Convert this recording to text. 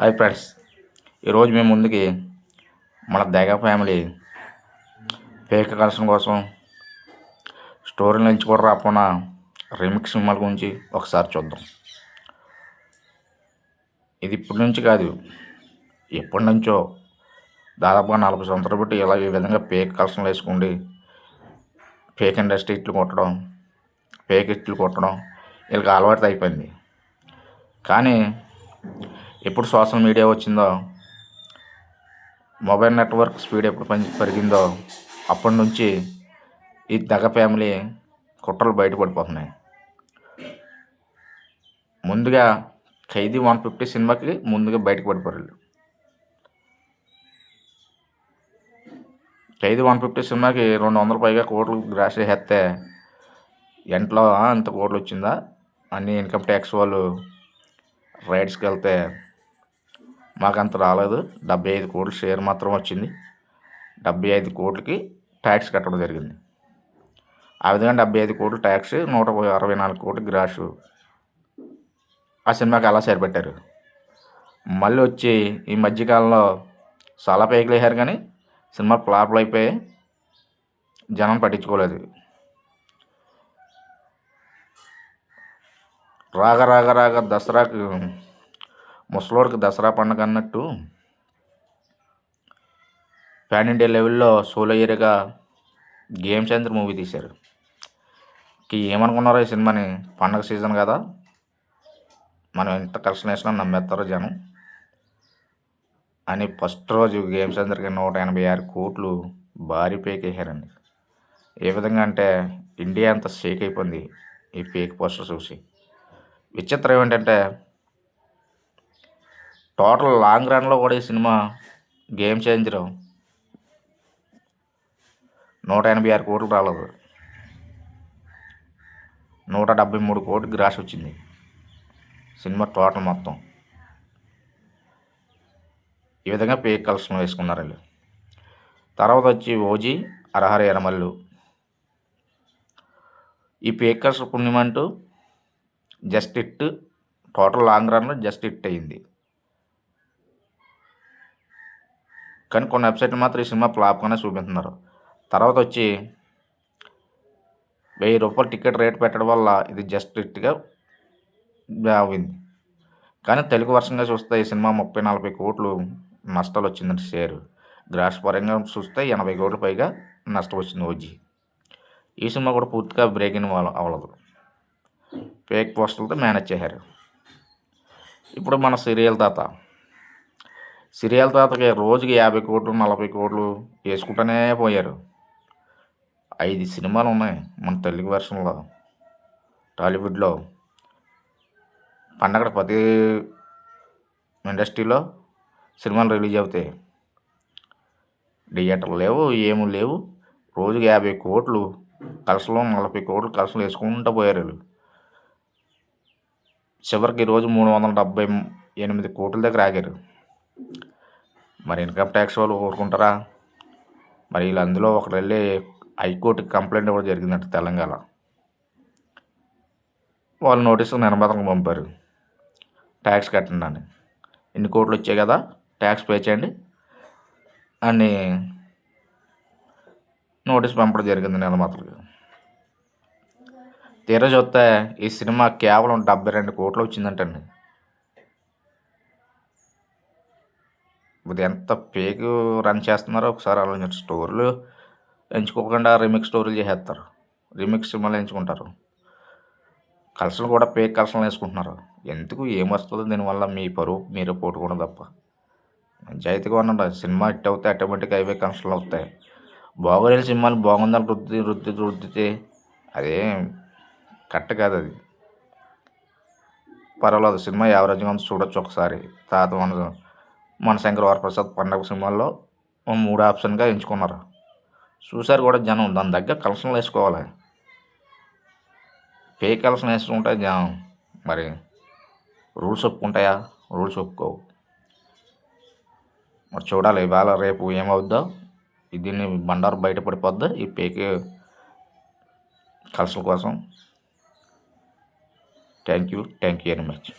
Hi friends, ఈరోజు మేము ముందుకి మన దగా ఫ్యామిలీ ఫేక్ కలెక్షన్ కోసం స్టోరీ నుంచి కూడా రాకుండా రీమిక్స్ సినిమాల గురించి ఒకసారి చూద్దాం. ఇది ఇప్పటి నుంచి కాదు, ఎప్పటి నుంచో దాదాపుగా 40 సంవత్సరాలు బట్టి ఇలా ఈ విధంగా ఫేక్ కలెక్షన్లు వేసుకోండి, ఫేక్ ఇండస్ట్రీ ఇట్లు కొట్టడం, ఫేక్ ఇట్లు కొట్టడం వీళ్ళకి అలవాటు అయిపోయింది. కానీ ఎప్పుడు సోషల్ మీడియా వచ్చిందో, మొబైల్ నెట్వర్క్ స్పీడ్ ఎప్పుడు పెరిగిందో అప్పటి నుంచి ఈ దగ ఫ్యామిలీ కుట్రలు బయటపడిపోతున్నాయి. ముందుగా ఖైదీ 150 సినిమాకి ముందుగా బయటకు పడిపోయారు. ఖైదీ 150 సినిమాకి 200 పైగా కోట్లు గ్రాస్ చేస్తే ఎంట్లో అంత కోట్లు వచ్చిందా అన్ని ఇన్కమ్ ట్యాక్స్ వాళ్ళు రైడ్స్కి వెళ్తే మాకంత రాలేదు. 75 కోట్ల షేర్ మాత్రం వచ్చింది. 75 కోట్లకి ట్యాక్స్ కట్టడం జరిగింది. ఆ విధంగా 75 కోట్ల ట్యాక్స్, 164 కోట్ల గ్రాసు ఆ సినిమాకి అలా సరిపెట్టారు. మళ్ళీ వచ్చి ఈ మధ్యకాలంలో చాలా పేకలు వేశారు, కానీ సినిమా ఫ్లాప్లు అయిపోయి జనం పట్టించుకోలేదు. రాగా రాగా రాగా దసరాకు ముసలోడికి దసరా పండుగ అన్నట్టు పాన్ ఇండియా లెవెల్లో సోలో హీరోగా గేమ్ చేంజర్ మూవీ తీశారు. ఏమనుకున్నారో ఈ సినిమాని, పండగ సీజన్ కదా మనం ఎంత కలెక్షన్ వేసినా నమ్మేస్తారో జనం అని ఫస్ట్ రోజు గేమ్ చేంజర్కి 186 కోట్లు భారీ పేక్ వేసారండి. ఏ విధంగా అంటే ఇండియా అంతా షేక్ అయిపోయింది ఈ ఫేక్ పోస్టర్ చూసి. విచిత్రం ఏంటంటే టోటల్ లాంగ్ రన్లో కూడా ఈ సినిమా గేమ్ చేంజర్ 186 కోట్లు రాలేదు, 173 కోట్లు గ్రాస్ వచ్చింది సినిమా టోటల్ మొత్తం. ఈ విధంగా పేక్ కలెక్షన్ వేసుకున్నారు వీళ్ళు. తర్వాత వచ్చి ఓజీ, అరహర ఎరమల్లు. ఈ పేక్ కలెక్షన్ పుణ్యమంటూ జస్ట్ ఇట్ టోటల్ లాంగ్ రన్లో జస్ట్ ఇట్ అయ్యింది. కానీ కొన్ని వెబ్సైట్లు మాత్రం ఈ సినిమా ఫ్లాప్గానే చూపిస్తున్నారు. తర్వాత వచ్చి 1000 రూపాయలు టికెట్ రేట్ పెట్టడం వల్ల ఇది జస్ట్ ఇట్గా అయింది. కానీ తెలుగు వర్షంగా చూస్తే ఈ సినిమా 30-40 కోట్లు నష్టాలు వచ్చిందంటే షేర్. గ్రాస్ పరంగా చూస్తే 80 కోట్ల పైగా నష్టం వచ్చింది ఓజీ. ఈ సినిమా కూడా పూర్తిగా బ్రేక్ ఇన్ అవ్వలేదు, ఫేక్ పోస్టర్లతో మేనేజ్ చేశారు. ఇప్పుడు మన సీరియల్ తాతకి రోజుకి 50 కోట్లు 40 కోట్లు వేసుకుంటూనే పోయారు. 5 సినిమాలు ఉన్నాయి మన తెలుగు వెర్షన్లో. టాలీవుడ్లో పండగ ప్రతి ఇండస్ట్రీలో సినిమాలు రిలీజ్ అవుతాయి, థియేటర్లు లేవు, ఏమీ లేవు. రోజుకి 50 కోట్లు కలెక్షన్లు, 40 కోట్లు కలెక్షన్లు వేసుకుంటూ పోయారు వీళ్ళు. చివరికి ఈరోజు 378 కోట్ల దగ్గర ఆగారు. మరి ఇన్కమ్ ట్యాక్స్ వాళ్ళు ఊరుకుంటారా? మరి వీళ్ళు అందులో ఒకరు వెళ్ళి హైకోర్టుకి కంప్లైంట్ ఇవ్వడం జరిగిందంట తెలంగాణ. వాళ్ళు నోటీసు నిర్మాతకు పంపారు, ట్యాక్స్ కట్టండి అని. ఇన్ని కోట్లు వచ్చాయి కదా, ట్యాక్స్ పే చేయండి అని నోటీస్ పంపడం జరిగింది నిర్మాతలకు. తీరా చూస్తే ఈ సినిమా కేవలం 72 కోట్లు వచ్చిందంటండి. ఇది ఎంత ఫేక్ రన్ చేస్తున్నారో ఒకసారి ఆలోచించండి. స్టోరీలు ఎంచుకోకుండా రీమిక్స్ స్టోరీలు చేసేస్తారు, రీమిక్స్ సినిమాలు ఎంచుకుంటారు. కలెక్షన్లు కూడా ఫేక్ కలెక్షన్లు వేసుకుంటున్నారు. ఎందుకు ఏమొస్తుందో దీనివల్ల? మీ పరువు మీరే పోటుకోవడం తప్ప. నిజాయితీగా ఉండండి. సినిమా హిట్ అవుతాయి, ఆటోమేటిక్గా అవే కలెక్షన్లు అవుతాయి. బాగోలేని సినిమాలు బాగుందని రుద్దితే అదే కరెక్ట్ కాదు. అది పర్వాలేదు, సినిమా యావరేజ్గా ఉంది, చూడొచ్చు ఒకసారి. తాత మన శంకర్ వరప్రసాద్ పండగ సినిమాల్లో 3 ఆప్షన్గా ఎంచుకున్నారు. చూసారు కూడా జనం. దాని దగ్గర కలెక్షన్లు వేసుకోవాలి. ఫేక్ కలెక్షన్ వేసుకుంటే జనం మరి రూల్స్ ఒప్పుకుంటాయా? రూల్స్ ఒప్పుకోవు. మరి చూడాలి ఇవాళ రేపు ఏమవుద్దో. దీన్ని బండారు బయటపడిపోద్ది ఈ ఫేక్ కలెక్షన్ కోసం. Thank you very much.